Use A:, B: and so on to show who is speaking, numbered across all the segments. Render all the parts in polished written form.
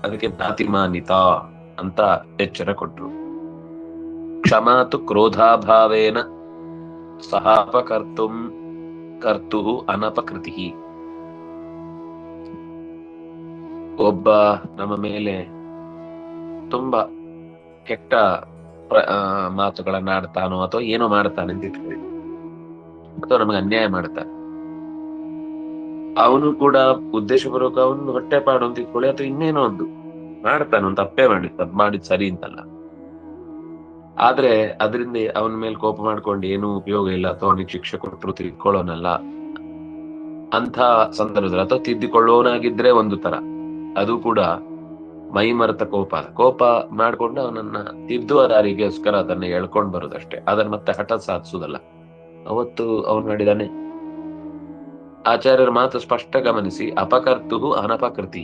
A: ಅದಕ್ಕೆ ನಾತಿಮಾನಿತ ಅಂತ ಎಚ್ಚರ ಕೊಟ್ರು. ಕ್ಷಮಾತು ಕ್ರೋಧಾಭಾವೇನ ಸಹಾಪಕರ್ತುಂ ಕರ್ತು ಅನಪಕೃತಿ. ಒಬ್ಬ ನಮ್ಮ ಮೇಲೆ ತುಂಬಾ ಕೆಟ್ಟ ಮಾತುಗಳನ್ನ ಆಡ್ತಾನೋ ಅಥವಾ ಏನೋ ಮಾಡ್ತಾನೆ ಅಂತ ಇಟ್ಕೊಳ್ಳಿ, ಅಥವಾ ನಮಗೆ ಅನ್ಯಾಯ ಮಾಡ್ತಾನೆ, ಅವನು ಕೂಡ ಉದ್ದೇಶಪೂರ್ವಕ ಅವನು ಹೊಟ್ಟೆಪಾಡು ಅಂತ ಇಟ್ಕೊಳ್ಳಿ, ಅಥವಾ ಇನ್ನೇನೋ ಒಂದು ಮಾಡ್ತಾನೆ, ಒಂದು ತಪ್ಪೇ ಮಾಡಿದ್ ಸರಿ ಅಂತಲ್ಲ. ಆದ್ರೆ ಅದರಿಂದ ಅವನ ಮೇಲೆ ಕೋಪ ಮಾಡ್ಕೊಂಡು ಏನೂ ಉಪಯೋಗ ಇಲ್ಲ, ಅಥವಾ ಅವನಿಗೆ ಶಿಕ್ಷೆ ಕೊಟ್ಟರು ತಿಳ್ಕೊಳ್ಳೋನಲ್ಲ ಅಂತ ಸಂದರ್ಭದಲ್ಲಿ, ಅಥವಾ ತಿದ್ದಿಕೊಳ್ಳೋನಾಗಿದ್ರೆ ಒಂದು ತರ, ಅದು ಕೂಡ ಮೈ ಮರೆತ ಕೋಪ ಮಾಡ್ಕೊಂಡು ಅವನನ್ನ ತಿದ್ದುವ ದಾರಿಗೋಸ್ಕರ ಅದನ್ನ ಎಳ್ಕೊಂಡ್ ಬರೋದಷ್ಟೇ, ಅದನ್ನ ಮತ್ತೆ ಹಠ ಸಾಧಿಸುದಲ್ಲ. ಅವತ್ತು ಅವನು ಮಾಡಿದಾನೆ. ಆಚಾರ್ಯರ ಮಾತು ಸ್ಪಷ್ಟ ಗಮನಿಸಿ, ಅಪಕರ್ತು ಅನಪಕೃತಿ.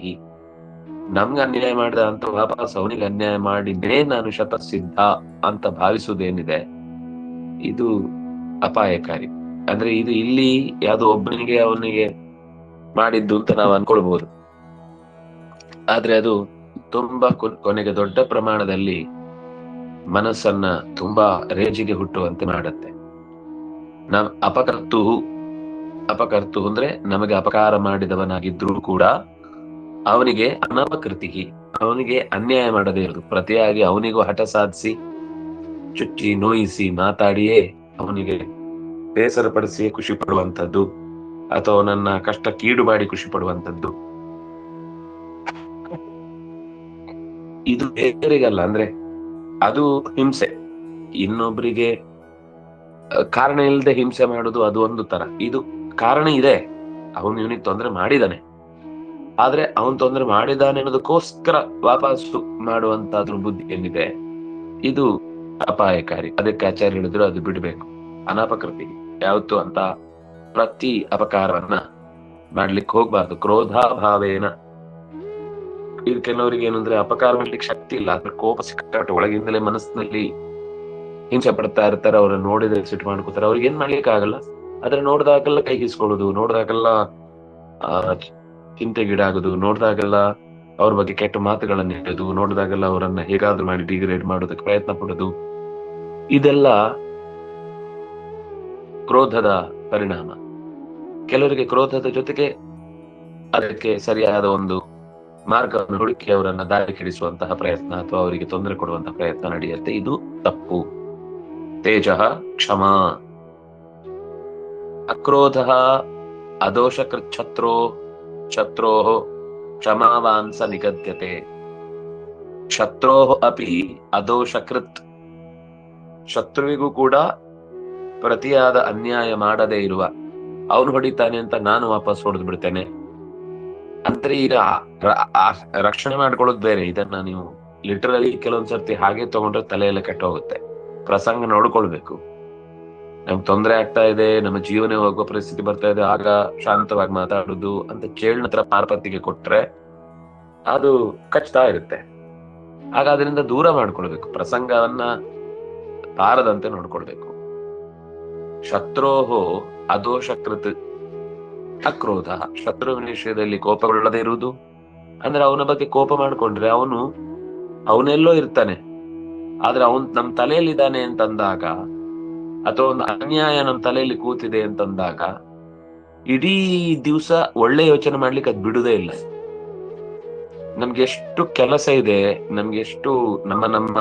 A: ನಮ್ಗೆ ಅನ್ಯಾಯ ಮಾಡಿದ ಅಂತ ವಾಪಸ್ ಅವನಿಗೆ ಅನ್ಯಾಯ ಮಾಡಿದ್ರೆ ನಾನು ಶತಸಿದ್ಧ ಅಂತ ಭಾವಿಸುವುದೇನಿದೆ, ಇದು ಅಪಾಯಕಾರಿ. ಅಂದ್ರೆ ಇದು ಇಲ್ಲಿ ಯಾವ್ದೋ ಒಬ್ಬನಿಗೆ ಅವನಿಗೆ ಮಾಡಿದ್ದು ಅಂತ ನಾವು ಅನ್ಕೊಳ್ಬಹುದು, ಆದ್ರೆ ಅದು ತುಂಬಾ ಕೊನೆಗೆ ದೊಡ್ಡ ಪ್ರಮಾಣದಲ್ಲಿ ಮನಸ್ಸನ್ನ ತುಂಬಾ ರೇಜಿಗೆ ಹುಟ್ಟುವಂತೆ ಮಾಡುತ್ತೆ. ಅಪಕರ್ತು ಅಂದ್ರೆ ನಮಗೆ ಅಪಕಾರ ಮಾಡಿದವನಾಗಿದ್ರು ಕೂಡ ಅವನಿಗೆ ಅನಪಕೃತಿ, ಅವನಿಗೆ ಅನ್ಯಾಯ ಮಾಡದೇ ಇರುವುದು, ಪ್ರತಿಯಾಗಿ ಅವನಿಗೂ ಹಠ ಸಾಧಿಸಿ ಚುಚ್ಚಿ ನೋಯಿಸಿ ಮಾತಾಡಿಯೇ ಅವನಿಗೆ ಬೇಸರ ಪಡಿಸಿ ಖುಷಿ ಪಡುವಂಥದ್ದು, ಅಥವಾ ಅವನನ್ನ ಕಷ್ಟಕ್ಕೀಡು ಮಾಡಿ ಖುಷಿ ಪಡುವಂಥದ್ದು, ಇದು ಬೇರೆಗಲ್ಲ. ಅಂದ್ರೆ ಅದು ಹಿಂಸೆ. ಇನ್ನೊಬ್ಬರಿಗೆ ಕಾರಣ ಇಲ್ಲದೆ ಹಿಂಸೆ ಮಾಡುದು ಅದು ಒಂದು ತರ. ಇದು ಕಾರಣ ಇದೆ, ಅವನು ಇವನಿಗೆ ತೊಂದರೆ ಮಾಡಿದಾನೆ, ಆದ್ರೆ ಅವನ್ ತೊಂದರೆ ಮಾಡಿದಾನೆ ಅನ್ನೋದಕ್ಕೋಸ್ಕರ ವಾಪಸ್ಸು ಮಾಡುವಂತಾದ್ರ ಬುದ್ಧಿ ಏನಿದೆ, ಇದು ಅಪಾಯಕಾರಿ. ಅದಕ್ಕೆ ಆಚಾರ್ಯ ಹೇಳಿದ್ರು ಅದು ಬಿಡ್ಬೇಕು. ಅನಾಪಕೃತಿ ಯಾವತ್ತು ಅಂತ ಪ್ರತಿ ಅಪಕಾರವನ್ನ ಮಾಡ್ಲಿಕ್ಕೆ ಹೋಗ್ಬಾರ್ದು. ಕ್ರೋಧಾಭಾವೇನ. ಇದು ಕೆಲವರಿಗೆ ಏನಂದ್ರೆ ಅಪಕಾರ ಮಾಡ್ಲಿಕ್ಕೆ ಶಕ್ತಿ ಇಲ್ಲ, ಅದ್ರ ಕೋಪ ಸಿಕ್ಕಾಟ ಒಳಗಿಂದಲೇ ಮನಸ್ಸಿನಲ್ಲಿ ಹಿಂಸೆ ಪಡ್ತಾ ಇರ್ತಾರೆ. ಅವ್ರನ್ನ ನೋಡಿದ್ರೆ ಸಿಟ್ಟು ಮಾಡ್ಕೋತಾರೆ, ಅವ್ರಿಗೆ ಏನ್ ಮಾಡ್ಲಿಕ್ಕೆ ಆಗಲ್ಲ. ಆದ್ರೆ ನೋಡ್ದಾಗೆಲ್ಲ ಕೈ ಹಿಸ್ಕೊಳ್ಳೋದು, ನೋಡ್ದಾಗೆಲ್ಲ ಚಿಂತೆಗೀಡಾಗುದು, ನೋಡ್ದಾಗೆಲ್ಲ ಅವ್ರ ಬಗ್ಗೆ ಕೆಟ್ಟ ಮಾತುಗಳನ್ನ ಹೇಳೋದು, ನೋಡಿದಾಗೆಲ್ಲ ಅವರನ್ನ ಹೇಗಾದ್ರೂ ಮಾಡಿ ಡಿಗ್ರೇಡ್ ಮಾಡೋದಕ್ಕೆ ಪ್ರಯತ್ನ ಪಡೋದು, ಇದೆಲ್ಲ ಕ್ರೋಧದ ಪರಿಣಾಮ. ಕೆಲವರಿಗೆ ಕ್ರೋಧದ ಜೊತೆಗೆ ಅದಕ್ಕೆ ಸರಿಯಾದ ಒಂದು ಮಾರ್ಗವನ್ನು ಹುಡುಕಿ ಅವರನ್ನ ದಾರಿ ಕೆಡಿಸುವಂತಹ ಪ್ರಯತ್ನ ಅಥವಾ ಅವರಿಗೆ ತೊಂದರೆ ಕೊಡುವಂತಹ ಪ್ರಯತ್ನ ನಡೆಯುತ್ತೆ. ಇದು ತಪ್ಪು. ತೇಜ ಕ್ಷಮಾ. ಅಕ್ರೋಧ ಅದೋಷಕೃತ್ ಶತ್ರೋ ಕ್ಷಮಾವಾಂಸ ನಿಗದ್ಯತೆ. ಶತ್ರೋ ಅಪಿ ಅದೋಷಕೃತ್. ಶತ್ರುವಿಗೂ ಕೂಡ ಪ್ರತಿಯಾದ ಅನ್ಯಾಯ ಮಾಡದೇ ಇರುವ, ಅವನು ಹೊಡಿತಾನೆ ಅಂತ ನಾನು ವಾಪಸ್ ಹೊಡೆದು ಬಿಡ್ತೇನೆ ಅಂದ್ರೆ ಈಗ ರಕ್ಷಣೆ ಮಾಡ್ಕೊಳ್ಳೋದು ಬೇರೆ. ಇದನ್ನ ನೀವು ಲಿಟರಲಿ ಕೆಲವೊಂದ್ಸರ್ತಿ ಹಾಗೆ ತಗೊಂಡ್ರೆ ತಲೆಯೆಲ್ಲ ಕೆಟ್ಟ ಹೋಗುತ್ತೆ. ಪ್ರಸಂಗ ನೋಡ್ಕೊಳ್ಬೇಕು. ನಮ್ಗೆ ತೊಂದರೆ ಆಗ್ತಾ ಇದೆ, ನಮ್ಮ ಜೀವನ ಹೋಗುವ ಪರಿಸ್ಥಿತಿ ಬರ್ತಾ ಇದೆ, ಆಗ ಶಾಂತವಾಗಿ ಮಾತಾಡುದು ಅಂತ ಚೇಳ್ನ ಹತ್ರ ಪಾರ್ಪತಿಗೆ ಕೊಟ್ರೆ ಅದು ಕಚ್ತಾ ಇರುತ್ತೆ. ಆಗ ಅದರಿಂದ ದೂರ ಮಾಡ್ಕೊಳ್ಬೇಕು, ಪ್ರಸಂಗವನ್ನ ಬಾರದಂತೆ ನೋಡ್ಕೊಳ್ಬೇಕು. ಶತ್ರೋಹೋ ಅದೋಷಕೃತ್ ಅಕ್ರೋಧ. ಶತ್ರುವಿನ ವಿಷಯದಲ್ಲಿ ಕೋಪಗೊಳ್ಳದೆ ಇರುವುದು ಅಂದ್ರೆ ಅವನ ಬಗ್ಗೆ ಕೋಪ ಮಾಡ್ಕೊಂಡ್ರೆ ಅವನೆಲ್ಲೋ ಇರ್ತಾನೆ, ಆದ್ರೆ ಅವನ್ ನಮ್ ತಲೆಯಲ್ಲಿದ್ದಾನೆ ಅಂತಂದಾಗ, ಅಥವಾ ಒಂದು ಅನ್ಯಾಯ ನಮ್ ತಲೆಯಲ್ಲಿ ಕೂತಿದೆ ಅಂತಂದಾಗ ಇಡೀ ದಿವಸ ಒಳ್ಳೆ ಯೋಚನೆ ಮಾಡ್ಲಿಕ್ಕೆ ಅದ್ ಬಿಡುದೇ ಇಲ್ಲ. ನಮ್ಗೆ ಎಷ್ಟು ಕೆಲಸ ಇದೆ, ನಮ್ಗೆ ಎಷ್ಟು ನಮ್ಮ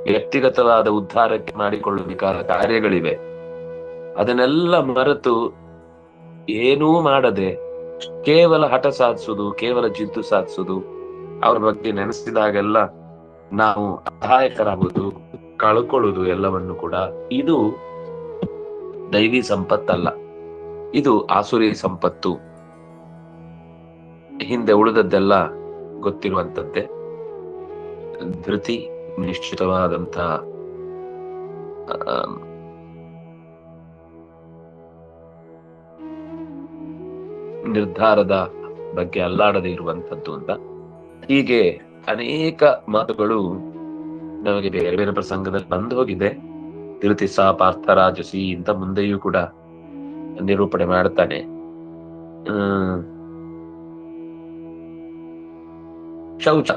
A: ವ್ಯಕ್ತಿಗತವಾದ ಉದ್ಧಾರಕ್ಕೆ ಮಾಡಿಕೊಳ್ಳಬೇಕಾದ ಕಾರ್ಯಗಳಿವೆ, ಅದನ್ನೆಲ್ಲ ಮರೆತು ಏನೂ ಮಾಡದೆ ಕೇವಲ ಹಠ ಸಾಧಿಸುದು, ಕೇವಲ ಜಿದ್ದು ಸಾಧಿಸುದು, ಅವ್ರ ಬಗ್ಗೆ ನೆನೆಸಿದಾಗೆಲ್ಲ ನಾವು ಅಸಹಾಯಕರಾಗುವುದು, ಕಳ್ಕೊಳ್ಳುವುದು ಎಲ್ಲವನ್ನು ಕೂಡ. ಇದು ದೈವಿ ಸಂಪತ್ತಲ್ಲ, ಇದು ಆಸುರಿ ಸಂಪತ್ತು. ಹಿಂದೆ ಉಳಿದದ್ದೆಲ್ಲ ಗೊತ್ತಿರುವಂತದ್ದೇ. ಧೃತಿ, ನಿಶ್ಚಿತವಾದಂತ ನಿರ್ಧಾರದ ಬಗ್ಗೆ ಅಲ್ಲಾಡದೆ ಇರುವಂತದ್ದು ಅಂತ. ಹೀಗೆ ಅನೇಕ ಮಾತುಗಳು ನಮಗೆ ಬೇರೆ ಬೇರೆ ಪ್ರಸಂಗದಲ್ಲಿ ಬಂದು ಹೋಗಿದೆ. ಧೃತಿ ಸಾ ಪಾರ್ಥರಾಜಸಿ ಅಂತ ಮುಂದೆಯೂ ಕೂಡ ನಿರೂಪಣೆ ಮಾಡ್ತಾನೆ. ಶೌಚ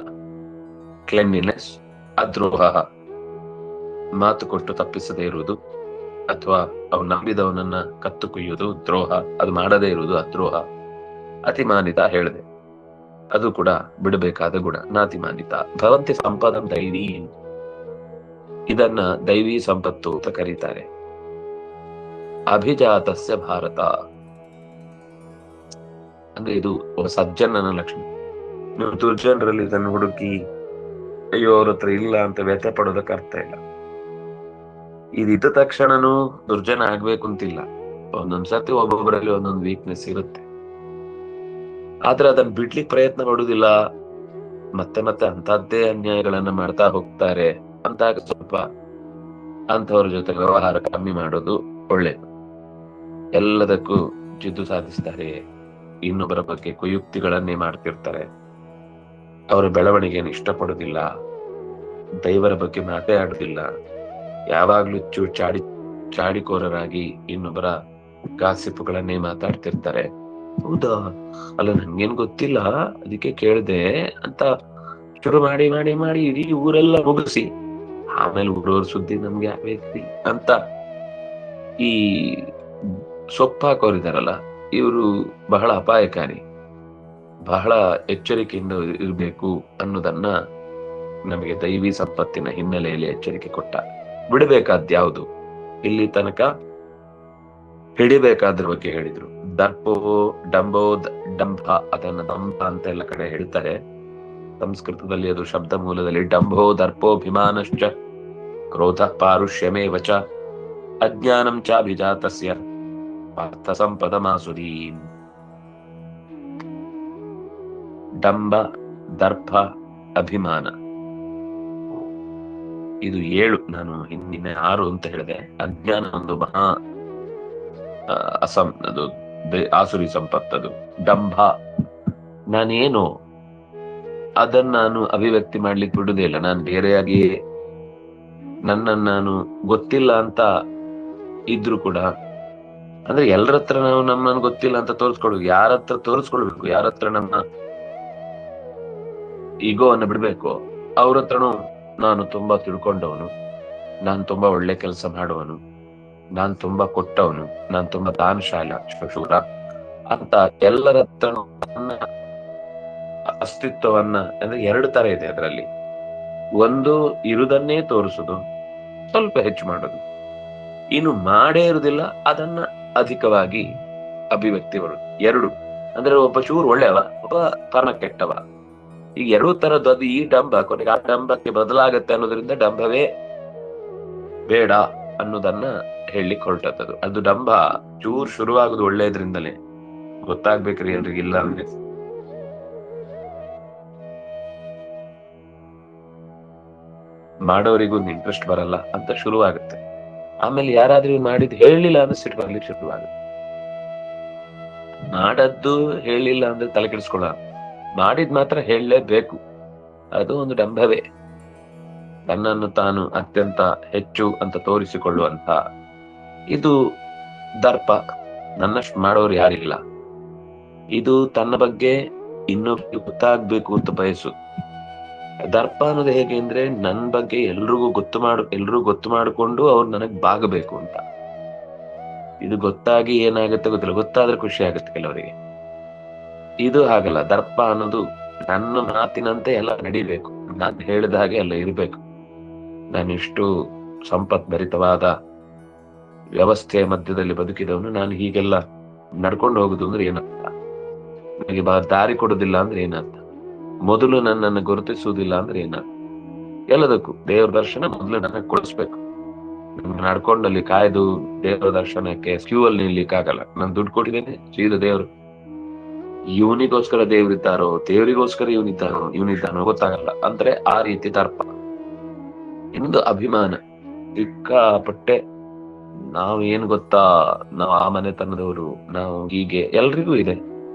A: ಕ್ಲೆನ್ಲಿನೆಸ್, ಅದ್ರೋಹ, ಮಾತು ಕೊಟ್ಟು ತಪ್ಪಿಸದೇ ಇರುವುದು, ಅಥವಾ ಅವನು ನಂಬಿದವನನ್ನ ಕತ್ತು ಕುಯ್ಯುವುದು ದ್ರೋಹ, ಅದು ಮಾಡದೇ ಇರುವುದು ಅದ್ರೋಹ. ಅತಿಮಾನಿತ ಹೇಳಿದೆ, ಅದು ಕೂಡ ಬಿಡಬೇಕಾದ ಗುಣ. ನಾತಿಮಾನಿತ ಭವಂತಿ ಸಂಪದಂ ದೈವೀ, ಇದನ್ನ ದೈವಿ ಸಂಪತ್ತು ಅಂತ ಕರೀತಾರೆ. ಅಭಿಜಾತಸ್ಯ ಭಾರತ ಅಂದ್ರೆ ಇದು ಒಬ್ಬ ಸಜ್ಜನನ ಲಕ್ಷಣ. ನೀವು ದುರ್ಜನರಲ್ಲಿ ಇದನ್ನು ಹುಡುಕಿ ಅಯ್ಯೋ ಅವ್ರ ಹತ್ರ ಇಲ್ಲ ಅಂತ ವ್ಯಥೆ ಪಡೋದಕ್ಕೆ ಅರ್ಥ ಇಲ್ಲ. ಇದಿದ್ದ ತಕ್ಷಣನೂ ದುರ್ಜನ ಆಗ್ಬೇಕು ಅಂತಿಲ್ಲ. ಒಂದೊಂದ್ಸತಿ ಒಬ್ಬೊಬ್ಬರಲ್ಲಿ ಒಂದೊಂದು ವೀಕ್ನೆಸ್ ಇರುತ್ತೆ, ಆದ್ರೆ ಅದನ್ನ ಬಿಡ್ಲಿಕ್ಕೆ ಪ್ರಯತ್ನ ಪಡುದಿಲ್ಲ. ಮತ್ತೆ ಮತ್ತೆ ಅಂತದ್ದೇ ಅನ್ಯಾಯಗಳನ್ನ ಮಾಡ್ತಾ ಹೋಗ್ತಾರೆ. ಅಂತಾಗ ಸ್ವಲ್ಪ ಅಂತವ್ರ ಜೊತೆ ವ್ಯವಹಾರ ಕಮ್ಮಿ ಮಾಡೋದು ಒಳ್ಳೇದು. ಎಲ್ಲದಕ್ಕೂ ಜಿದ್ದು ಸಾಧಿಸ್ತಾರೆ, ಇನ್ನೊಬ್ಬರ ಬಗ್ಗೆ ಕುಯುಕ್ತಿಗಳನ್ನೇ ಮಾಡ್ತಿರ್ತಾರೆ, ಅವರ ಬೆಳವಣಿಗೆಯನ್ನು ಇಷ್ಟಪಡುದಿಲ್ಲ, ದೈವರ ಬಗ್ಗೆ ಮಾತೇ ಆಡುದಿಲ್ಲ, ಯಾವಾಗ್ಲೂ ಚಾಡಿಕೋರರಾಗಿ ಇನ್ನೊಬ್ಬರ ಗಾಸಿಪುಗಳನ್ನೇ ಮಾತಾಡ್ತಿರ್ತಾರೆ. ಹೌದಾ, ಅಲ್ಲ ನಂಗೇನ್ ಗೊತ್ತಿಲ್ಲ ಅದಕ್ಕೆ ಕೇಳ್ದೆ ಅಂತ ಶುರು ಮಾಡಿ ಮಾಡಿ ಮಾಡಿ ಇಡೀ ಊರೆಲ್ಲ ಮುಗಿಸಿ ಆಮೇಲೆ ಊರವ್ರ ಸುದ್ದಿ ನಮ್ಗೆ ಯಾಕೆ ಅಂತ ಈ ಸೊಪ್ಪು ಹಾಕೋರಿದಾರಲ್ಲ, ಇವರು ಬಹಳ ಅಪಾಯಕಾರಿ. ಬಹಳ ಎಚ್ಚರಿಕೆಯಿಂದ ಇರಬೇಕು ಅನ್ನೋದನ್ನ ನಮಗೆ ದೈವಿ ಸಂಪತ್ತಿನ ಹಿನ್ನೆಲೆಯಲ್ಲಿ ಎಚ್ಚರಿಕೆ ಕೊಟ್ಟ. ಬಿಡಬೇಕಾದ್ಯಾವುದು, ಇಲ್ಲಿ ತನಕ ಹಿಡಿಬೇಕಾದ್ರ ಬಗ್ಗೆ ಹೇಳಿದ್ರು. ದರ್ಪೋ ಡಂಬೋ ಡಂಭ, ಅದನ್ನ ದಂಭ ಅಂತ ಎಲ್ಲ ಕಡೆ ಹೇಳ್ತಾರೆ. ಸಂಸ್ಕೃತದಲ್ಲಿ ಅದು ಶಬ್ದ ಮೂಲದಲ್ಲಿ ಡಂಭೋ ದರ್ಪೋಭಿಮಾನಶ್ಚ ಕ್ರೋಧ ಪಾರುಷ್ಯಮೇವ ಚ ಅಜ್ಞಾನಂ ಚಾಭಿಜಾತಸ್ಯ ಪಾರ್ಥ ಸಂಪದಮಾಸುರೀಂ. ಡಂಬ, ದರ್ಪ, ಅಭಿಮಾನ, ಇದು 7. ನಾನು ಹಿಂದಿನ 6 ಅಂತ ಹೇಳಿದೆ. ಅಜ್ಞಾನ ಒಂದು ಮಹಾ ಅದು ಆಸುರಿ ಸಂಪತ್ತದು. ಡಂಭ, ನಾನೇನು ಅದನ್ನ ನಾನು ಅಭಿವ್ಯಕ್ತಿ ಮಾಡ್ಲಿಕ್ಕೆ ಬಿಡುದೇ ಇಲ್ಲ. ನಾನು ಬೇರೆಯಾಗಿ ನನ್ನನ್ನು ನಾನು ಗೊತ್ತಿಲ್ಲ ಅಂತ ಇದ್ರು ಕೂಡ, ಅಂದ್ರೆ ಎಲ್ಲರ ಹತ್ರ ನಾವು ನಮ್ಮನ್ನು ಗೊತ್ತಿಲ್ಲ ಅಂತ ತೋರಿಸ್ಕೊಳ್ಬೇಕು. ಯಾರ ಹತ್ರ ತೋರಿಸ್ಕೊಳ್ಬೇಕು, ಯಾರ ಹತ್ರ ನಮ್ಮ ಈಗೋವನ್ನು ಬಿಡ್ಬೇಕು, ಅವ್ರ ಹತ್ರನು ನಾನು ತುಂಬಾ ತಿಳ್ಕೊಂಡವನು, ನಾನು ತುಂಬಾ ಒಳ್ಳೆ ಕೆಲಸ ಮಾಡುವನು, ನಾನ್ ತುಂಬಾ ಕೊಟ್ಟವನು, ನಾನ್ ತುಂಬಾ ದಾನಶಾಲ ಶೂರ ಅಂತ ಎಲ್ಲರ ಹತ್ರ ನನ್ನ ಅಸ್ತಿತ್ವವನ್ನ, ಅಂದ್ರೆ 2 ತರ ಇದೆ ಅದರಲ್ಲಿ. ಒಂದು ಇರುದನ್ನೇ ತೋರಿಸುದು, ಸ್ವಲ್ಪ ಹೆಚ್ಚು ಮಾಡೋದು. ಇನ್ನು ಮಾಡೇ ಇರುದಿಲ್ಲ, ಅದನ್ನ ಅಧಿಕವಾಗಿ ಅಭಿವ್ಯಕ್ತಿ ಬರುದು. 2 ಅಂದ್ರೆ ಒಬ್ಬ ಚೂರು ಒಳ್ಳೆಯವ, ಒಬ್ಬ ಪರಮ ಕೆಟ್ಟವ. ಈಗ 2 ತರದ್ದು. ಅದು ಈ ಡಂಬ ಕೊನೆಗೆ ಆ ಡಂಬಕ್ಕೆ ಬದಲಾಗತ್ತೆ ಅನ್ನೋದ್ರಿಂದ ಡಂಬವೇ ಬೇಡ ಅನ್ನೋದನ್ನ ಹೇಳಲಿಕ್ಕೆ ಹೊರಟದ್ದು. ಅದು ಡಂಬ ಚೂರ್ ಶುರುವಾಗುದು ಒಳ್ಳೆಯದ್ರಿಂದಲೇ. ಗೊತ್ತಾಗ್ಬೇಕ್ರಿ ಎಲ್ರಿಗಿಲ್ಲ ಅಂದ್ರೆ ಮಾಡೋರಿಗೂ ಇಂಟ್ರೆಸ್ಟ್ ಬರಲ್ಲ ಅಂತ ಶುರುವಾಗುತ್ತೆ. ಆಮೇಲೆ ಯಾರಾದ್ರೂ ಮಾಡಿದ್ ಹೇಳಿಲ್ಲ ಅಂದ್ರೆ ಸಿಟ್ಟು ಬರ್ಲಿಕ್ಕೆ ಶುರುವಾಗುತ್ತೆ. ಮಾಡದ್ದು ಹೇಳಿಲ್ಲ ಅಂದ್ರೆ ತಲೆ ಕೆಡಿಸ್ಕೊಳ್ಳ, ಮಾಡಿದ್ ಮಾತ್ರ ಹೇಳಲೇಬೇಕು. ಅದು ಒಂದು ಡಂಬವೇ. ತನ್ನನ್ನು ತಾನು ಅತ್ಯಂತ ಹೆಚ್ಚು ಅಂತ ತೋರಿಸಿಕೊಳ್ಳುವಂತ ಇದು ದರ್ಪ. ನನ್ನಷ್ಟು ಮಾಡೋರು ಯಾರಿಲ್ಲ. ಇದು ತನ್ನ ಬಗ್ಗೆ ಇನ್ನೊಬ್ರಿಗೆ ಗೊತ್ತಾಗ್ಬೇಕು ಅಂತ ಬಯಸು. ದರ್ಪ ಅನ್ನೋದು ಹೇಗೆ ಅಂದ್ರೆ, ನನ್ ಬಗ್ಗೆ ಎಲ್ರಿಗೂ ಗೊತ್ತು ಮಾಡಿಕೊಂಡು ಅವ್ರು ನನಗ್ ಬಾಗಬೇಕು ಅಂತ. ಇದು ಗೊತ್ತಾಗಿ ಏನಾಗುತ್ತೆ ಗೊತ್ತಿಲ್ಲ, ಗೊತ್ತಾದ್ರೆ ಖುಷಿ ಆಗುತ್ತೆ ಕೆಲವರಿಗೆ. ಇದು ಹಾಗಲ್ಲ. ದರ್ಪ ಅನ್ನೋದು ನನ್ನ ಮಾತಿನಂತೆ ಎಲ್ಲ ನಡಿಬೇಕು, ನಾನು ಹೇಳಿದ ಹಾಗೆ ಎಲ್ಲ ಇರ್ಬೇಕು. ನಾನಿಷ್ಟು ಸಂಪತ್ ಭರಿತವಾದ ವ್ಯವಸ್ಥೆಯ ಮಧ್ಯದಲ್ಲಿ ಬದುಕಿದವನು, ನಾನು ಹೀಗೆಲ್ಲ ನಡ್ಕೊಂಡು ಹೋಗುದು ಅಂದ್ರೆ ಏನರ್ಥ? ನನಗೆ ದಾರಿ ಕೊಡುದಿಲ್ಲ ಅಂದ್ರೆ ಏನರ್ಥ? ಮೊದಲು ನನ್ನನ್ನು ಗುರುತಿಸುವುದಿಲ್ಲ ಅಂದ್ರೆ ಏನರ್ಥ? ಎಲ್ಲದಕ್ಕೂ ದೇವ್ರ ದರ್ಶನ ಮೊದಲು ನನಗೆ ಕೊಡಿಸ್ಬೇಕು. ನಡ್ಕೊಂಡಲ್ಲಿ ಕಾಯ್ದು ದೇವರ ದರ್ಶನಕ್ಕೆ ಕ್ಯೂ ಅಲ್ಲಿ ನಿಲ್ಲಿಕ್ಕಾಗಲ್ಲ. ನಾನು ದುಡ್ಡು ಕೊಟ್ಟಿದ್ದೇನೆ, ಸೀದಾ ದೇವ್ರು. ಇವನಿಗೋಸ್ಕರ ದೇವ್ರಿದ್ದಾರೋ, ದೇವರಿಗೋಸ್ಕರ ಇವನಿದ್ದಾನೋ ಗೊತ್ತಾಗಲ್ಲ. ಅಂದ್ರೆ ಆ ರೀತಿ ದರ್ಪ. ಇನ್ನೊಂದು ಅಭಿಮಾನ. ಸಿಕ್ಕಾಪಟ್ಟೆ ನಾವು ಏನ್ ಗೊತ್ತಾ, ನಾವು ಆ ಮನೆತನದವರು, ನಾವು ಹೀಗೆ ಎಲ್ರಿಗೂ ಇದೆ.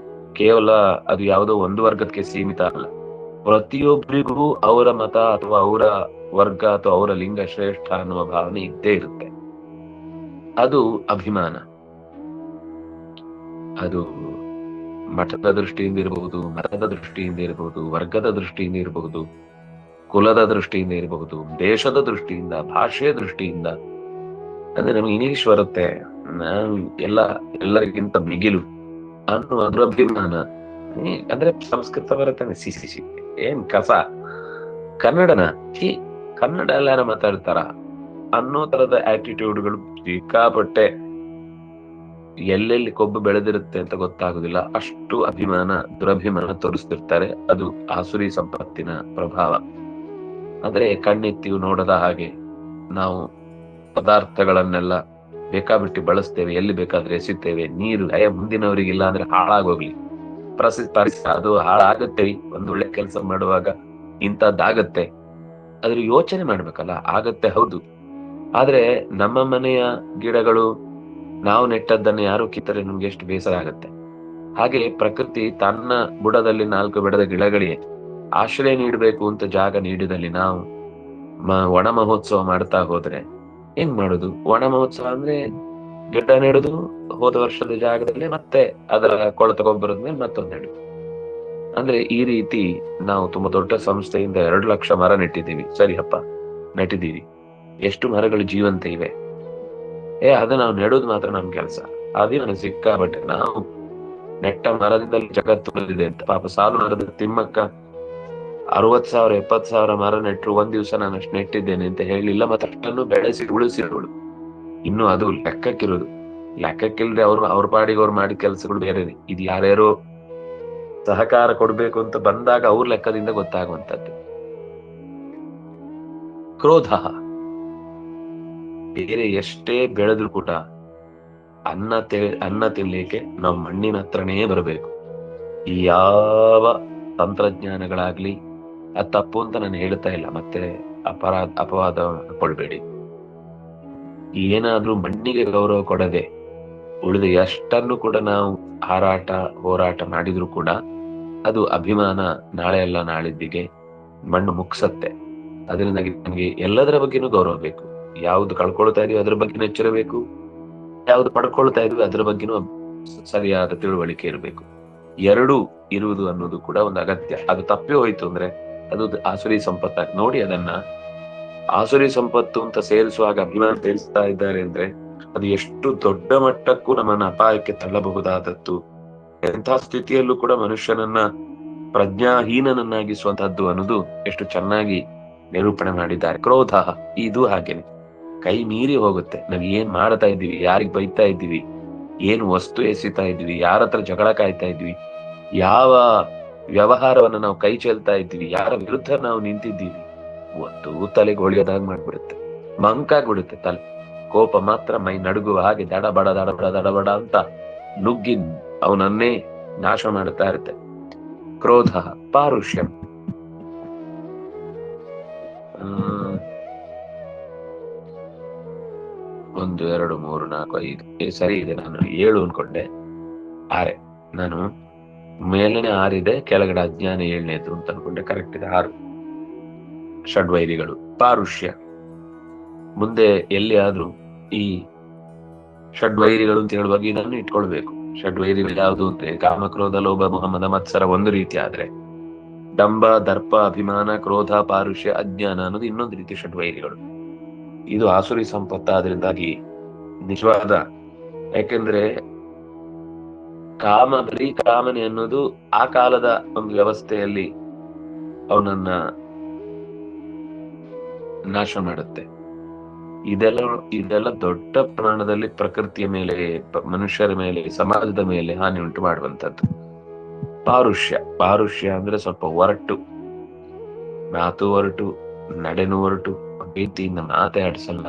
A: ಕೇವಲ ಅದು ಯಾವುದೋ ಒಂದು ವರ್ಗಕ್ಕೆ ಸೀಮಿತ ಅಲ್ಲ. ಪ್ರತಿಯೊಬ್ಬರಿಗೂ ಅವರ ಮತ ಅಥವಾ ಅವರ ವರ್ಗ ಅಥವಾ ಅವರ ಲಿಂಗ ಶ್ರೇಷ್ಠ ಅನ್ನುವ ಭಾವನೆ ಇದ್ದೇ ಇರುತ್ತೆ. ಅದು ಅಭಿಮಾನ. ಅದು ಮಠದ ದೃಷ್ಟಿಯಿಂದ ಇರಬಹುದು, ಮತದ ದೃಷ್ಟಿಯಿಂದ ಇರಬಹುದು, ವರ್ಗದ ದೃಷ್ಟಿಯಿಂದ ಇರಬಹುದು. ಕುಲದ ದೃಷ್ಟಿಯಿಂದ ಇರಬಹುದು, ದೇಶದ ದೃಷ್ಟಿಯಿಂದ, ಭಾಷೆಯ ದೃಷ್ಟಿಯಿಂದ. ಅಂದ್ರೆ ನಮ್ಗೆ ಇಂಗ್ಲಿಷ್ ಬರುತ್ತೆ, ನಾನು ಎಲ್ಲರಿಗಿಂತ ಮಿಗಿಲು ಅನ್ನುವ ದುರಭಿಮಾನ. ಅಂದ್ರೆ ಸಂಸ್ಕೃತ ಬರುತ್ತೆ, ಸಿ ಏನ್ ಕಸ, ಕನ್ನಡನ ಛೀ, ಕನ್ನಡ ಎಲ್ಲಾರ ಮಾತಾಡ್ತಾರ ಅನ್ನೋ ತರದ ಆಟಿಟ್ಯೂಡ್ಗಳು ಸಿಕ್ಕಾಪಟ್ಟೆ ಎಲ್ಲೆಲ್ಲಿ ಕೊಬ್ಬು ಬೆಳೆದಿರುತ್ತೆ ಅಂತ ಗೊತ್ತಾಗುದಿಲ್ಲ. ಅಷ್ಟು ಅಭಿಮಾನ, ದುರಭಿಮಾನ ತೋರಿಸ್ತಿರ್ತಾರೆ. ಅದು ಆಸುರಿ ಸಂಪತ್ತಿನ ಪ್ರಭಾವ. ಅಂದ್ರೆ ಕಣ್ಣೆತ್ತಿಯು ನೋಡದ ಹಾಗೆ ನಾವು ಪದಾರ್ಥಗಳನ್ನೆಲ್ಲ ಬೇಕಾಬಿಟ್ಟು ಬಳಸ್ತೇವೆ, ಎಲ್ಲಿ ಬೇಕಾದ್ರೆ ಎಸಿತೇವೆ. ನೀರು ಮುಂದಿನವರಿಗಿಲ್ಲ ಅಂದ್ರೆ ಹಾಳಾಗೋಗ್ಲಿ, ಪರಿಸರ ಅದು ಹಾಳಾಗತ್ತೆ. ಒಂದ್ ಒಳ್ಳೆ ಕೆಲಸ ಮಾಡುವಾಗ ಇಂಥದ್ದಾಗತ್ತೆ, ಅದ್ರ ಯೋಚನೆ ಮಾಡ್ಬೇಕಲ್ಲ. ಆಗತ್ತೆ, ಹೌದು. ಆದ್ರೆ ನಮ್ಮ ಮನೆಯ ಗಿಡಗಳು, ನಾವು ನೆಟ್ಟದ್ದನ್ನು ಯಾರು ಕಿತ್ತರೆ ನಮ್ಗೆ ಎಷ್ಟು ಬೇಸರ ಆಗತ್ತೆ. ಹಾಗೆ ಪ್ರಕೃತಿ ತನ್ನ ಬುಡದಲ್ಲಿ 4 ಬೆಳೆದ ಗಿಡಗಳಿಗೆ ಆಶ್ರಯ ನೀಡಬೇಕು ಅಂತ ಜಾಗ ನೀಡಿದಲ್ಲಿ ನಾವು ಒಣ ಮಹೋತ್ಸವ ಮಾಡ್ತಾ ಹೋದ್ರೆ ಹೆಂಗ್ ಮಾಡುದು? ಒಣ ಮಹೋತ್ಸವ ಅಂದ್ರೆ ಗಿಡ ನೆಡುದು, ಹೋದ ವರ್ಷದ ಜಾಗದಲ್ಲಿ ಮತ್ತೆ ಅದರ ಕೊಳೆತ ಗೊಬ್ಬರದ ಮೇಲೆ ಮತ್ತೊಂದು ನೆಡುದು. ಅಂದ್ರೆ ಈ ರೀತಿ ನಾವು ತುಂಬಾ ದೊಡ್ಡ ಸಂಸ್ಥೆಯಿಂದ 2 ಲಕ್ಷ ಮರ ನೆಟ್ಟಿದ್ದೀವಿ. ಸರಿಯಪ್ಪ, ನೆಟ್ಟಿದ್ದೀವಿ. ಎಷ್ಟು ಮರಗಳು ಜೀವಂತ ಇವೆ? ಅದು ನಾವು ನೆಡೋದು ಮಾತ್ರ ನಮ್ ಕೆಲಸ. ಅದೇ ನನಗೆ ಸಿಕ್ಕಾಬಟ್ಟೆ. ನಾವು ನೆಟ್ಟ ಮರದಿಂದಲೇ ಜಗತ್ತು ಉಳಿದಿದೆ ಅಂತ. ಪಾಪ ಸಾಲು ಮರದ ತಿಮ್ಮಕ್ಕ 60,000 70,000 ಮರ ನೆಟ್ಟರು, ಒಂದ್ ದಿವಸ ನಾನು ಅಷ್ಟು ನೆಟ್ಟಿದ್ದೇನೆ ಅಂತ ಹೇಳಿಲ್ಲ. ಮತ್ತೆ ಅಷ್ಟನ್ನು ಬೆಳೆಸಿ ಉಳಿಸಿರೋಳು. ಇನ್ನು ಅದು ಲೆಕ್ಕಕ್ಕಿರೋದು. ಲೆಕ್ಕಕ್ಕಿಲ್ಲದೆ ಅವ್ರ ಪಾಡಿಗೆ ಅವ್ರು ಮಾಡಿದ ಕೆಲಸಗಳು ಬೇರೆ. ಇದು ಯಾರ್ಯಾರೋ ಸಹಕಾರ ಕೊಡ್ಬೇಕು ಅಂತ ಬಂದಾಗ ಅವ್ರ ಲೆಕ್ಕದಿಂದ ಗೊತ್ತಾಗುವಂತದ್ದು. ಕ್ರೋಧ ಬೇರೆ ಎಷ್ಟೇ ಬೆಳೆದ್ರು ಕೂಡ ಅನ್ನ ತಿನ್ಲಿಕ್ಕೆ ನಾವು ಮಣ್ಣಿನ ಹತ್ರನೇ ಬರಬೇಕು. ಯಾವ ತಂತ್ರಜ್ಞಾನಗಳಾಗ್ಲಿ ಅದು ತಪ್ಪು ಅಂತ ನಾನು ಹೇಳ್ತಾ ಇಲ್ಲ, ಮತ್ತೆ ಅಪವಾದ ಕೊಡ್ಬೇಡಿ. ಏನಾದ್ರೂ ಮಣ್ಣಿಗೆ ಗೌರವ ಕೊಡದೆ ಉಳಿದ ಎಷ್ಟನ್ನು ಕೂಡ ನಾವು ಹೋರಾಟ ಮಾಡಿದ್ರು ಕೂಡ ಅದು ಅಭಿಮಾನ ನಾಳೆ ಅಲ್ಲ ನಾಳಿದ್ದಿಗೆ ಮಣ್ಣು ಮುಗ್ಸತ್ತೆ. ಅದರಿಂದ ನಮಗೆ ಎಲ್ಲದರ ಬಗ್ಗೆನೂ ಗೌರವ ಬೇಕು. ಯಾವ್ದು ಕಳ್ಕೊಳ್ತಾ ಇದೀವಿ ಅದ್ರ ಬಗ್ಗೆ ಎಚ್ಚರಬೇಕು, ಯಾವ್ದು ಪಡ್ಕೊಳ್ತಾ ಇದೀವಿ ಅದ್ರ ಬಗ್ಗೆನೂ ಸರಿಯಾದ ತಿಳುವಳಿಕೆ ಇರಬೇಕು. ಎರಡೂ ಇರುವುದು ಅನ್ನೋದು ಕೂಡ ಒಂದು ಅಗತ್ಯ. ಅದು ತಪ್ಪಿ ಹೋಯ್ತು ಅಂದ್ರೆ ಅದು ಆಸುರಿ ಸಂಪತ್ತಾಗಿ ನೋಡಿ. ಅದನ್ನ ಆಸುರಿ ಸಂಪತ್ತು ಅಂತ ಸೇರಿಸುವಾಗ ಅಭಿಮಾನ ಸೇರಿಸ್ತಾ ಇದ್ದಾರೆ ಅಂದ್ರೆ ಅದು ಎಷ್ಟು ದೊಡ್ಡ ಮಟ್ಟಕ್ಕೂ ನಮ್ಮನ್ನ ಅಪಾಯಕ್ಕೆ ತಳ್ಳಬಹುದಾದದ್ದು. ಎಂಥ ಸ್ಥಿತಿಯಲ್ಲೂ ಕೂಡ ಮನುಷ್ಯನನ್ನ ಪ್ರಜ್ಞಾಹೀನನನ್ನಾಗಿಸುವಂತಹದ್ದು ಅನ್ನೋದು ಎಷ್ಟು ಚೆನ್ನಾಗಿ ನಿರೂಪಣೆ ಮಾಡಿದ್ದಾರೆ. ಕ್ರೋಧ ಇದು ಹಾಗೇನೆ ಕೈ ಮೀರಿ ಹೋಗುತ್ತೆ. ನಾವ್ ಏನ್ ಮಾಡ್ತಾ ಇದ್ದೀವಿ, ಯಾರಿಗ್ ಬೈತಾ ಇದ್ದೀವಿ, ಏನು ವಸ್ತು ಎಸಿತಾ ಇದ್ವಿ, ಯಾರ ಹತ್ರ ಜಗಳ ಕಾಯ್ತಾ ಇದ್ವಿ, ಯಾವ ವ್ಯವಹಾರವನ್ನ ನಾವು ಕೈ ಚೆಲ್ತಾ ಇದ್ವಿ, ಯಾರ ವಿರುದ್ಧ ನಾವು ನಿಂತಿದ್ದೀವಿ, ಒಟ್ಟು ತಲೆಗೆ ಹೊಳಿಯೋದಾಗ ಮಾಡ್ಬಿಡುತ್ತೆ. ಮಂಕಾಗ್ಬಿಡುತ್ತೆ ತಲೆ. ಕೋಪ ಮಾತ್ರ ಮೈ ನಡುಗುವ ಹಾಗೆ ದಡಬಡ ಅಂತ ನುಗ್ಗಿ ಅವನನ್ನೇ ನಾಶ ಮಾಡುತ್ತಾ ಇರುತ್ತೆ. ಕ್ರೋಧ ಪಾರುಷ್ಯ. 1 2 3 4 5 ಸರಿ ಇದೆ. ನಾನು 7 ಅನ್ಕೊಂಡೆ. 6 ನಾನು ಮೇಲನೆ 6 ಇದೆ, ಕೆಳಗಡೆ ಅಜ್ಞಾನ 7ನೇದು ಅಂತ ಅನ್ಕೊಂಡೆ. ಕರೆಕ್ಟ್ ಇದೆ. 6 ಷಡ್ವೈರಿಗಳು. ಪಾರುಷ್ಯ ಮುಂದೆ ಎಲ್ಲಿ ಆದ್ರೂ ಈ ಷಡ್ವೈರಿಗಳು ಅಂತ ಹೇಳುವಾಗ ಇದನ್ನು ಇಟ್ಕೊಳ್ಬೇಕು. ಷಡ್ವೈರಿಗಳು ಯಾವುದು ಅಂದ್ರೆ ಕಾಮಕ್ರೋಧ ಲೋಭ ಮೋಹ ಮದ ಮತ್ಸರ ಒಂದು ರೀತಿ ಆದ್ರೆ, ಡಂಬ ದರ್ಪ ಅಭಿಮಾನ ಕ್ರೋಧ ಪಾರುಷ್ಯ ಅಜ್ಞಾನ ಅನ್ನೋದು ಇನ್ನೊಂದು ರೀತಿ ಷಡ್ವೈರಿಗಳು. ಇದು ಆಸುರಿ ಸಂಪತ್ತಾದ್ರಿಂದಾಗಿ ನಿಜವಾದ, ಯಾಕೆಂದ್ರೆ ಬರೀ ಕಾಮನೆ ಅನ್ನೋದು ಆ ಕಾಲದ ಒಂದು ವ್ಯವಸ್ಥೆಯಲ್ಲಿ ಅವನನ್ನ ನಾಶ ಮಾಡುತ್ತೆ. ಇದೆಲ್ಲ ದೊಡ್ಡ ಪ್ರಮಾಣದಲ್ಲಿ ಪ್ರಕೃತಿಯ ಮೇಲೆ, ಮನುಷ್ಯರ ಮೇಲೆ, ಸಮಾಜದ ಮೇಲೆ ಹಾನಿ ಉಂಟು ಮಾಡುವಂತದ್ದು. ಪಾರುಷ್ಯ ಅಂದ್ರೆ ಸ್ವಲ್ಪ ಒರಟು ಮಾತು, ಒರಟು ನಡೆನು, ಒರಟು ಪ್ರೀತಿಯಿಂದ ಮಾತೆ ಆಡಿಸಲ್ಲ,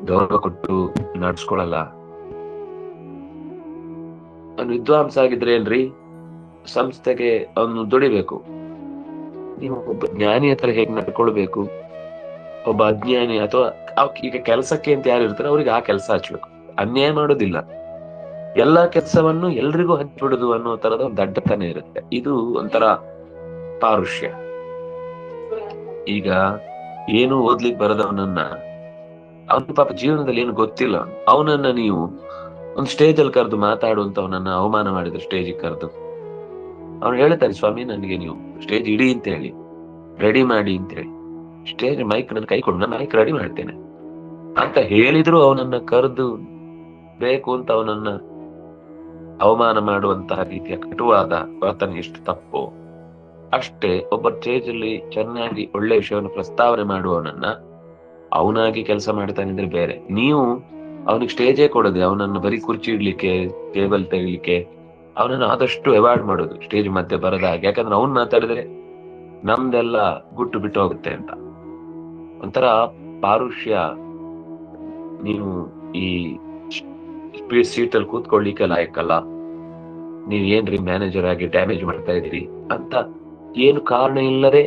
A: ಗೌರವ ಕೊಟ್ಟು ನಡ್ಸ್ಕೊಳಲ್ಲ. ಅವನು ವಿದ್ವಾಂಸ ಆಗಿದ್ರೆ ಏನ್ರಿ, ಸಂಸ್ಥೆಗೆ ಅವನು ದುಡಿಬೇಕು. ನೀವು ಒಬ್ಬ ಜ್ಞಾನಿ ಹತ್ರ ಹೇಗ್ ನಡ್ಕೊಳ್ಬೇಕು, ಒಬ್ಬ ಅಜ್ಞಾನಿ ಅಥವಾ ಈಗ ಕೆಲಸಕ್ಕೆ ಅಂತ ಯಾರು ಇರ್ತಾರೆ ಅವ್ರಿಗೆ ಆ ಕೆಲಸ ಹಚ್ಬೇಕು. ಅನ್ಯಾಯ ಮಾಡೋದಿಲ್ಲ, ಎಲ್ಲಾ ಕೆಲಸವನ್ನು ಎಲ್ರಿಗೂ ಹಚ್ಚಿಬಿಡುದು ಅನ್ನೋ ತರದ ಒಂದು ದಡ್ಡತನ ಇರುತ್ತೆ. ಇದು ಒಂಥರ ಪಾರುಷ್ಯ. ಈಗ ಏನು ಓದ್ಲಿಕ್ಕೆ ಬರದವನನ್ನ, ಅವನ ಪಾಪ ಜೀವನದಲ್ಲಿ ಏನು ಗೊತ್ತಿಲ್ಲ, ಅವನನ್ನ ನೀವು ಒಂದು ಸ್ಟೇಜ್ ಅಲ್ಲಿ ಕರೆದು ಮಾತಾಡುವಂತವನನ್ನ ಅವಮಾನ ಮಾಡಿದ್ರು, ಸ್ಟೇಜಿಗೆ ಕರೆದು ಅವ್ನು ಹೇಳ್ತಾರೆ, ಸ್ವಾಮಿ ನನಗೆ ನೀವು ಸ್ಟೇಜ್ ಇಡಿ ಅಂತ ಹೇಳಿ, ರೆಡಿ ಮಾಡಿ ಅಂತೇಳಿ. ಸ್ಟೇಜ್ ಮೈಕ್ ನನ್ನ ಕೈ ಕೊಡು, ನಾನು ಮೈಕ್ ರೆಡಿ ಮಾಡ್ತೇನೆ ಅಂತ ಹೇಳಿದ್ರು ಅವನನ್ನ ಕರೆದು ಬೇಕು ಅಂತ ಅವನನ್ನ ಅವಮಾನ ಮಾಡುವಂತಹ ರೀತಿಯ ಕಟುವಾದ ವರ್ತನೆ ಎಷ್ಟು ತಪ್ಪು. ಅಷ್ಟೇ ಒಬ್ಬ ಸ್ಟೇಜ್ ಅಲ್ಲಿ ಚೆನ್ನಾಗಿ ಒಳ್ಳೆ ವಿಷಯವನ್ನು ಪ್ರಸ್ತಾವನೆ ಮಾಡುವವನನ್ನ ಅವನಾಗಿ ಕೆಲಸ ಮಾಡ್ತಾನೆ ಅಂದ್ರೆ ಬೇರೆ. ನೀವು ಅವನಿಗೆ ಸ್ಟೇಜೇ ಕೊಡದೆ ಅವನನ್ನು ಬರೀ ಕುರ್ಚಿ ಇಡ್ಲಿಕ್ಕೆ, ಟೇಬಲ್ ತೆಗಿಲಿಕ್ಕೆ ಅವನನ್ನು ಆದಷ್ಟು ಅವಾಯ್ಡ್ ಮಾಡೋದು, ಸ್ಟೇಜ್ ಮಧ್ಯೆ ಬರದ ಹಾಗೆ. ಯಾಕಂದ್ರೆ ಅವ್ನ್ ಮಾತಾಡಿದ್ರೆ ನಮ್ದೆಲ್ಲ ಗುಟ್ಟು ಬಿಟ್ಟು ಹೋಗುತ್ತೆ ಅಂತ. ಒಂಥರ ಪಾರುಷ್ಯ. ನೀವು ಈ ಸೀಟ್ ಅಲ್ಲಿ ಕೂತ್ಕೊಳ್ಳಿಕ್ಕೆ ಲಾಯಕ್ಕಲ್ಲ, ನೀವ್ ಏನ್ರಿ ಮ್ಯಾನೇಜರ್ ಆಗಿ ಡ್ಯಾಮೇಜ್ ಮಾಡ್ತಾ ಇದೀರಿ ಅಂತ ಏನು ಕಾರಣ ಇಲ್ಲದೆ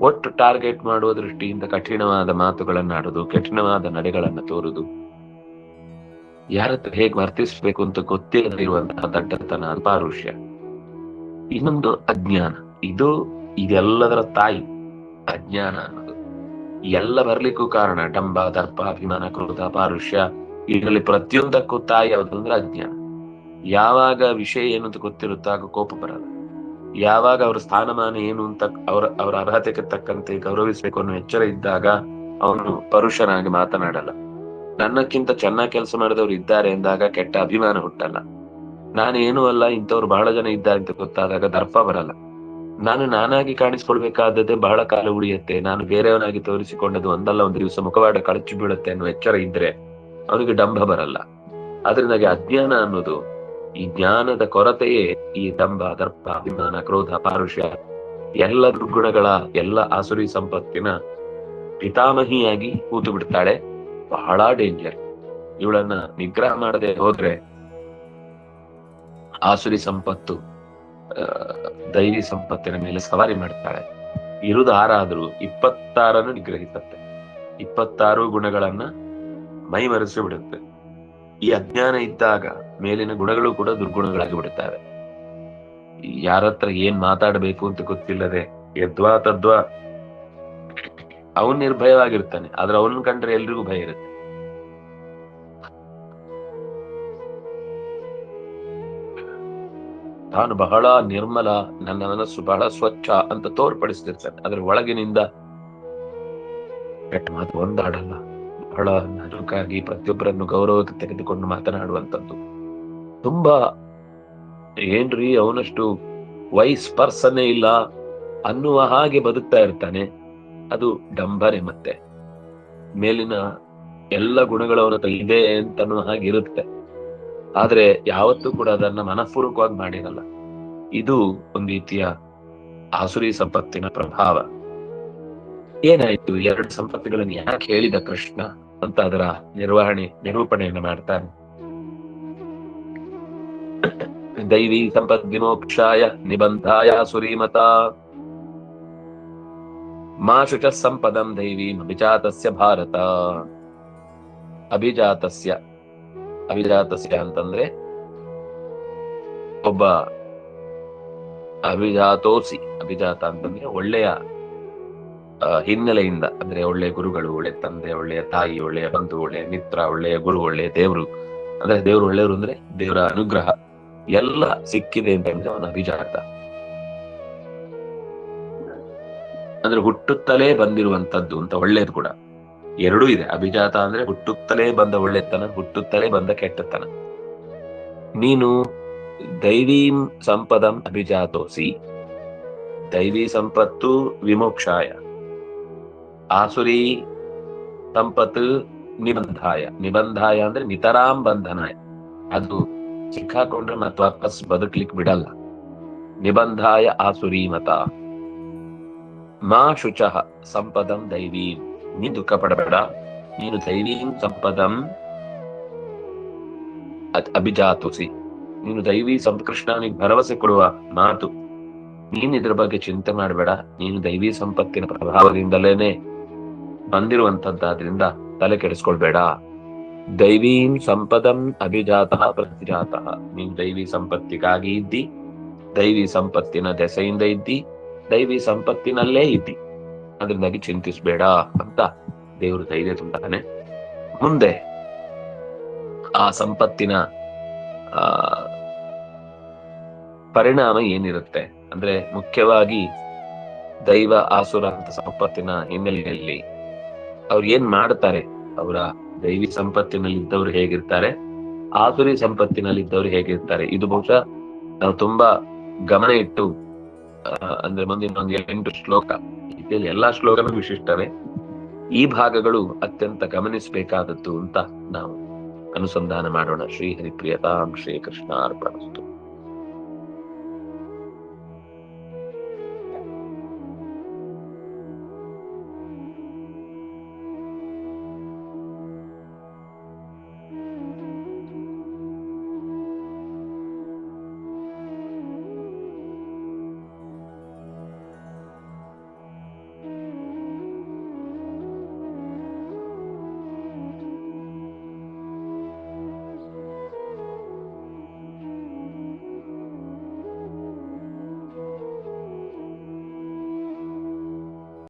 A: ಒಟ್ಟು ಟಾರ್ಗೆಟ್ ಮಾಡುವ ದೃಷ್ಟಿಯಿಂದ ಕಠಿಣವಾದ ಮಾತುಗಳನ್ನಾಡುದು, ಕಠಿಣವಾದ ನಡೆಗಳನ್ನ ತೋರುದು, ಯಾರತ್ರ ಹೇಗೆ ವರ್ತಿಸ್ಬೇಕು ಅಂತ ಗೊತ್ತಿಲ್ಲದೆ ಇರುವಂತಹ ದಡ್ಡತನ, ಪಾರುಷ್ಯ. ಇನ್ನೊಂದು ಅಜ್ಞಾನ. ಇದೆಲ್ಲದರ ತಾಯಿ ಅಜ್ಞಾನ ಅನ್ನೋದು. ಎಲ್ಲ ಬರ್ಲಿಕ್ಕೂ ಕಾರಣ ಡಂಬ, ದರ್ಪ, ಅಭಿಮಾನ, ಕ್ರೋಧ, ಪಾರುಷ್ಯ. ಇದರಲ್ಲಿ ಪ್ರತಿಯೊಂದಕ್ಕೂ ತಾಯಿ ಯಾವುದು ಅಂದ್ರೆ ಅಜ್ಞಾನ. ಯಾವಾಗ ವಿಷಯ ಏನು ಅಂತ ಗೊತ್ತಿರುತ್ತೋ ಆಗ ಕೋಪ ಬರಲ್ಲ. ಯಾವಾಗ ಅವರ ಸ್ಥಾನಮಾನ ಏನು ಅಂತ ಅವರ ಅರ್ಹತೆಗೆ ತಕ್ಕಂತೆ ಗೌರವಿಸಬೇಕು ಅನ್ನೋ ಎಚ್ಚರ ಇದ್ದಾಗ ಅವನು ಪರುಷನಾಗಿ ಮಾತನಾಡಲ್ಲ. ನನ್ನಕ್ಕಿಂತ ಚೆನ್ನಾಗಿ ಕೆಲಸ ಮಾಡಿದವರು ಇದ್ದಾರೆ ಎಂದಾಗ ಕೆಟ್ಟ ಅಭಿಮಾನ ಹುಟ್ಟಲ್ಲ. ನಾನೇನು ಅಲ್ಲ, ಇಂಥವ್ರು ಬಹಳ ಜನ ಇದ್ದಾರೆ ಅಂತ ಗೊತ್ತಾದಾಗ ದರ್ಪ ಬರಲ್ಲ. ನಾನಾಗಿ ಕಾಣಿಸ್ಕೊಳ್ಬೇಕಾದದ್ದೇ ಬಹಳ ಕಾಲ ಉಳಿಯುತ್ತೆ. ನಾನು ಬೇರೆಯವನಾಗಿ ತೋರಿಸಿಕೊಂಡದ್ದು ಒಂದಲ್ಲ ಒಂದು ದಿವಸ ಮುಖವಾಡ ಕಳಚಿ ಬೀಳುತ್ತೆ ಅನ್ನೋ ಎಚ್ಚರ ಇದ್ರೆ ಅವನಿಗೆ ಡಂಭ ಬರಲ್ಲ. ಅದರಿಂದಾಗಿ ಅಜ್ಞಾನ ಅನ್ನೋದು, ಈ ಜ್ಞಾನದ ಕೊರತೆಯೇ ಈ ಡಂಬ, ದರ್ಪ, ಅಭಿಮಾನ, ಕ್ರೋಧ, ಪಾರುಷ್ಯ ಎಲ್ಲ ದುರ್ಗುಣಗಳ, ಎಲ್ಲ ಆಸುರಿ ಸಂಪತ್ತಿನ ಪಿತಾಮಹಿಯಾಗಿ ಕೂತು ಬಿಡ್ತಾಳೆ. ಬಹಳ ಡೇಂಜರ್. ಇವಳನ್ನ ನಿಗ್ರಹ ಮಾಡದೆ ಹೋದ್ರೆ ಆಸುರಿ ಸಂಪತ್ತು ದೈವಿ ಸಂಪತ್ತಿನ ಮೇಲೆ ಸವಾರಿ ಮಾಡ್ತಾಳೆ. ಇರುವುದು 6 ಆದ್ರೂ 26 ನಿಗ್ರಹಿಸುತ್ತೆ. 26 ಗುಣಗಳನ್ನ ಮೈಮರೆಸಿ ಬಿಡುತ್ತೆ. ಈ ಅಜ್ಞಾನ ಇದ್ದಾಗ ಮೇಲಿನ ಗುಣಗಳು ಕೂಡ ದುರ್ಗುಣಗಳಾಗಿ ಬಿಡುತ್ತವೆ. ಯಾರತ್ರ ಏನ್ ಮಾತಾಡಬೇಕು ಅಂತ ಗೊತ್ತಿಲ್ಲದೆ ಯದ್ವಾ ತದ್ವಾ ಅವನ್ ನಿರ್ಭಯವಾಗಿರ್ತಾನೆ. ಆದ್ರೆ ಅವನ್ ಕಂಡ್ರೆ ಎಲ್ರಿಗೂ ಭಯ ಇರುತ್ತೆ. ತಾನು ಬಹಳ ನಿರ್ಮಲ, ನನ್ನ ಮನಸ್ಸು ಬಹಳ ಸ್ವಚ್ಛ ಅಂತ ತೋರ್ಪಡಿಸ್ತಿರ್ತಾನೆ. ಅದ್ರ ಒಳಗಿನಿಂದ ಕೆಟ್ಟ ಮಾತು ಒಂದಾಡಲ್ಲ. ಬಹಳ ನಾಜೂಕಾಗಿ ಪ್ರತಿಯೊಬ್ಬರನ್ನು ಗೌರವಕ್ಕೆ ತೆಗೆದುಕೊಂಡು ಮಾತನಾಡುವಂಥದ್ದು. ತುಂಬಾ ಏನ್ರಿ ಅವನಷ್ಟು ವೈಸ್ ಪರ್ಸನ್ನೇ ಇಲ್ಲ ಅನ್ನುವ ಹಾಗೆ ಬದುಕ್ತಾ ಇರ್ತಾನೆ. ಅದು ಡಂಬನೆ. ಮತ್ತೆ ಮೇಲಿನ ಎಲ್ಲ ಗುಣಗಳು ಅವನ ಹತ್ರ ಇದೆ ಅಂತನ್ನುವ ಹಾಗೆ ಇರುತ್ತೆ. ಆದ್ರೆ ಯಾವತ್ತೂ ಕೂಡ ಅದನ್ನ ಮನಪೂರ್ವಕವಾಗಿ ಮಾಡಿರಲ್ಲ. ಇದು ಒಂದು ರೀತಿಯ ಆಸುರಿ ಸಂಪತ್ತಿನ ಪ್ರಭಾವ. ಏನಾಯ್ತು, 2 ಸಂಪತ್ತುಗಳನ್ನು ಯಾಕೆ ಹೇಳಿದ ಕೃಷ್ಣ ಅಂತ ಅದರ ನಿರೂಪಣೆಯನ್ನು ಮಾಡ್ತಾನೆ. ದೈವಿ ಸಂಪತ್ ವಿಮೋಕ್ಷಾಯ ನಿಬಂಧಾಯ ಸುರೀಮತ ಮಾ ಶುಚ ಸಂಪದಂ ದೈವೀಂ ಅಭಿಜಾತಸ್ಯ ಭಾರತ. ಅಭಿಜಾತಸ್ಯ ಅಂತಂದ್ರೆ ಒಬ್ಬ ಅಭಿಜಾತೋಸಿ. ಅಭಿಜಾತ ಅಂತಂದ್ರೆ ಒಳ್ಳೆಯ ಹಿನ್ನೆಲೆಯಿಂದ, ಅಂದ್ರೆ ಒಳ್ಳೆಯ ಗುರುಗಳು, ಒಳ್ಳೆಯ ತಂದೆ, ಒಳ್ಳೆಯ ತಾಯಿ, ಒಳ್ಳೆಯ ಬಂಧು, ಒಳ್ಳೆಯ ಮಿತ್ರ, ಒಳ್ಳೆಯ ಗುರು, ಒಳ್ಳೆಯ ದೇವರು. ಅಂದ್ರೆ ದೇವರು ಒಳ್ಳೆಯವರು ಅಂದ್ರೆ ದೇವರ ಅನುಗ್ರಹ ಎಲ್ಲ ಸಿಕ್ಕಿದೆ ಅಂತ ಹೇಳಿದ್ರೆ ಅವನ ಅಭಿಜಾತ. ಅಂದ್ರೆ ಹುಟ್ಟುತ್ತಲೇ ಬಂದಿರುವಂತದ್ದು ಅಂತ ಒಳ್ಳೇದು ಕೂಡ. ಎರಡೂ ಇದೆ. ಅಭಿಜಾತ ಅಂದ್ರೆ ಹುಟ್ಟುತ್ತಲೇ ಬಂದ ಒಳ್ಳೆತನ, ಹುಟ್ಟುತ್ತಲೇ ಬಂದ ಕೆಟ್ಟತನ. ನೀನು ದೈವೀಂ ಸಂಪದಂ ಅಭಿಜಾತೋಸಿ. ದೈವಿ ಸಂಪತ್ತು ವಿಮೋಕ್ಷಾಯ, ಆಸುರಿ ಸಂಪತ್ತು ನಿಬಂಧಾಯ. ನಿಬಂಧಾಯ ಅಂದ್ರೆ ನಿತರಾಂ ಬಂಧನಾಯ. ಅದು ಸಿಕ್ಕಾಕೊಂಡ್ರೆ ಮತ್ತೆ ವಾಪಸ್ ಬದುಕ್ಲಿಕ್ಕೆ ಬಿಡಲ್ಲ. ನಿಬಂಧಾಯ ಆಸುರಿ ಮತ. ಮಾ ಶುಚಃ ಸಂಪದಂ ದೈವೀಂ. ನೀನು ದುಃಖ ಪಡಬೇಡ, ನೀನು ದೈವೀಂ ಸಂಪದಂ ಅಭಿಜಾತೋಸಿ. ನೀನು ದೈವಿ ಕೃಷ್ಣನಿಗೆ ಭರವಸೆ ಕೊಡುವ ಮಾತು. ನೀನ್ ಇದ್ರ ಬಗ್ಗೆ ಚಿಂತೆ ಮಾಡಬೇಡ. ನೀನು ದೈವಿ ಸಂಪತ್ತಿನ ಪ್ರಭಾವದಿಂದಲೇನೆ ಬಂದಿರುವಂತದ್ದಾದ್ರಿಂದ ತಲೆ ಕೆಡಿಸ್ಕೊಳ್ಬೇಡ. ದೈವೀಂ ಸಂಪದಂ ಅಭಿಜಾತ ಪ್ರತಿಜಾತ. ನೀನು ದೈವಿ ಸಂಪತ್ತಿಗಾಗಿ ಇದ್ದಿ, ದೈವಿ ಸಂಪತ್ತಿನ ದೆಸೆಯಿಂದ ಇದ್ದಿ, ದೈವಿ ಸಂಪತ್ತಿನಲ್ಲೇ ಇದ್ದಿ. ಅದರಿಂದಾಗಿ ಚಿಂತಿಸ್ಬೇಡ ಅಂತ ದೇವರು ಧೈರ್ಯ ತುಂಬ್ತಾನೆ. ಮುಂದೆ ಆ ಸಂಪತ್ತಿನ ಪರಿಣಾಮ ಏನಿರುತ್ತೆ ಅಂದ್ರೆ, ಮುಖ್ಯವಾಗಿ ದೈವ ಆಸುರ ಅಂತ ಸಂಪತ್ತಿನ ಹಿನ್ನೆಲೆಯಲ್ಲಿ ಅವ್ರು ಏನ್ ಮಾಡ್ತಾರೆ, ಅವರ ದೈವಿ ಸಂಪತ್ತಿನಲ್ಲಿ ಇದ್ದವ್ರು ಹೇಗಿರ್ತಾರೆ, ಆಸುರಿ ಸಂಪತ್ತಿನಲ್ಲಿ ಇದ್ದವ್ರು ಹೇಗಿರ್ತಾರೆ, ಇದು ಬಹುಶಃ ನಾವು ತುಂಬಾ ಗಮನ ಇಟ್ಟು ಅಂದ್ರೆ ಮುಂದಿನ ಒಂದು 8 ಶ್ಲೋಕ, ಇದರಲ್ಲಿ ಎಲ್ಲಾ ಶ್ಲೋಕನೂ ವಿಶಿಷ್ಟವೇ, ಈ ಭಾಗಗಳು ಅತ್ಯಂತ ಗಮನಿಸಬೇಕಾದದ್ದು ಅಂತ ನಾವು ಅನುಸಂಧಾನ ಮಾಡೋಣ. ಶ್ರೀ ಹರಿಪ್ರಿಯತಾಂ ಶ್ರೀ ಕೃಷ್ಣ ಅರ್ಪಣಮಸ್ತು.